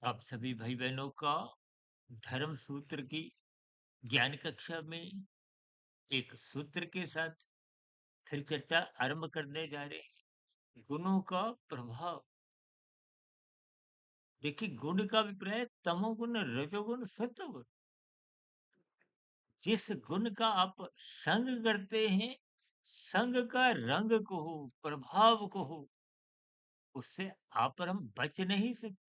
आप सभी भाई बहनों का धर्म सूत्र की ज्ञान कक्षा में एक सूत्र के साथ फिर चर्चा आरंभ करने जा रहे हैं। गुणों का प्रभाव। देखिए, गुण का अभिप्राय तमोगुण, रजोगुण, सत्वगुण। जिस गुण का आप संग करते हैं, संग का रंग को हो, प्रभाव को हो, उससे आप और हम बच नहीं सकते।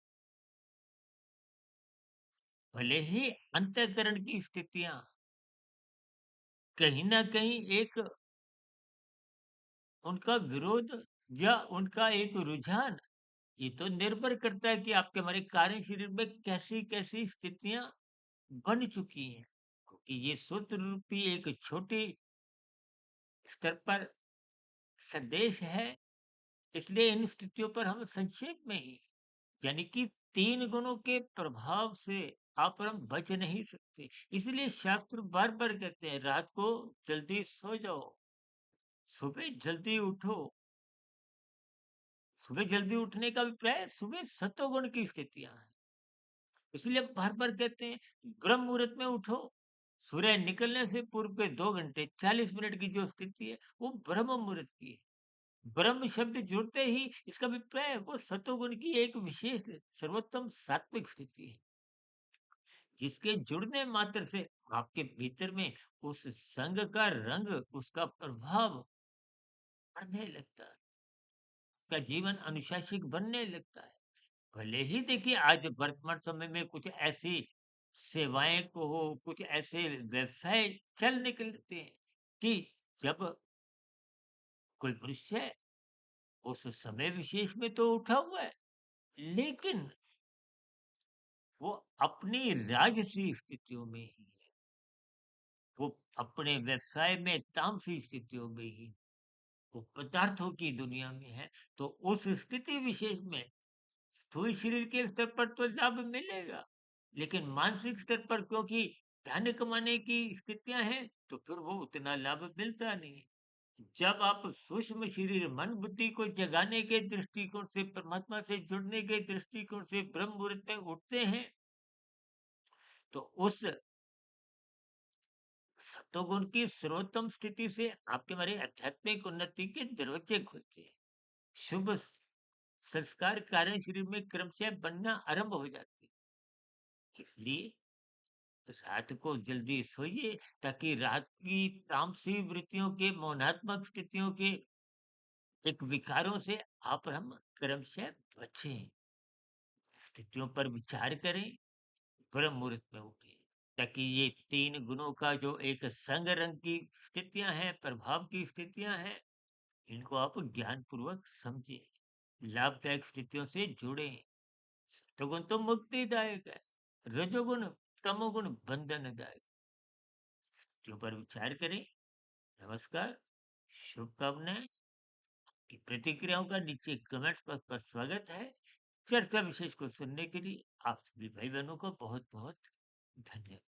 भले ही अंतःकरण की स्थितियां कहीं ना कहीं एक उनका विरोध या उनका एक रुझान, ये तो निर्भर करता है कि आपके हमारे कार्य शरीर में कैसी-कैसी स्थितियाँ बन चुकी हैं। क्योंकि ये सूत्र रूपी एक छोटे स्तर पर संदेश है, इसलिए इन स्थितियों पर हम संक्षेप में ही, यानी कि 3 गुणों के प्रभाव से आप और हम बच नहीं सकते। इसलिए शास्त्र बार-बार कहते हैं, रात को जल्दी सो जाओ, सुबह जल्दी उठो। सुबह जल्दी उठने का अभिप्राय सुबह सत्वगुण की स्थितियाँ हैं। इसलिए बार बार कहते हैं ब्रह्म मुहूर्त में उठो। सूर्य निकलने से पूर्व के 2 घंटे 40 मिनट की जो स्थिति है वो ब्रह्म मुहूर्त की है। ब्रह्म शब्द जुड़ते ही इसका अभिप्राय है वो सत्वगुण की एक विशेष सर्वोत्तम सात्विक स्थिति है, जिसके जुड़ने मात्र से आपके भीतर में उस संग का रंग, उसका प्रभाव बढ़ने लगता है, का जीवन अनुशासित बनने लगता है। भले ही देखिए आज वर्तमान समय में कुछ ऐसी सेवाएं को हो, कुछ ऐसे व्यवसाय चल निकलते हैं कि जब कोई मनुष्य उस समय विशेष में तो उठा हुआ है, लेकिन वो अपनी राजसी स्थितियों में ही है, वो अपने व्यवसाय में तामसी स्थितियों में ही, वो पदार्थों की दुनिया में है। तो उस स्थिति विशेष में स्थूल शरीर के स्तर पर तो लाभ मिलेगा, लेकिन मानसिक स्तर पर क्योंकि धन कमाने की स्थितियां हैं, तो फिर वो उतना लाभ मिलता नहीं है। जब आप सूक्ष्म शरीर मन बुद्धि को जगाने के दृष्टिकोण से, परमात्मा से जुड़ने के दृष्टिकोण से ब्रह्म मुहूर्त में उठते हैं, तो उस सतोगुण की सर्वोत्तम स्थिति से आपके हमारे आध्यात्मिक उन्नति के दरवाजे खुलते हैं। शुभ संस्कार कारण शरीर में क्रमशः बनना आरंभ हो जाते हैं। इसलिए रात को जल्दी सोइए, ताकि रात की तामसी वृत्तियों के, मौनात्मक स्थितियों के एक विकारों से आप और हम क्रमशः बचें। स्थितियों पर विचार करें, ब्रह्म मुहूर्त में उठें, ताकि ये 3 गुणों का जो एक संग रंग की स्थितियाँ हैं, प्रभाव की स्थितियाँ हैं, इनको आप ज्ञानपूर्वक समझें, लाभदायक स्थितियों से जुड़ें। सत्वगुण तो मुक्तिदायक है, रजोगुण, तमोगुण बंधनदायक। स्थितियों पर विचार करें। नमस्कार, शुभकामनाएँ। की प्रतिक्रियाओं का नीचे कमेंट्स बॉक्स पर स्वागत है। चर्चा विशेष को सुनने के लिए आप सभी भाई-बहनों को बहुत-बहुत धन्यवाद।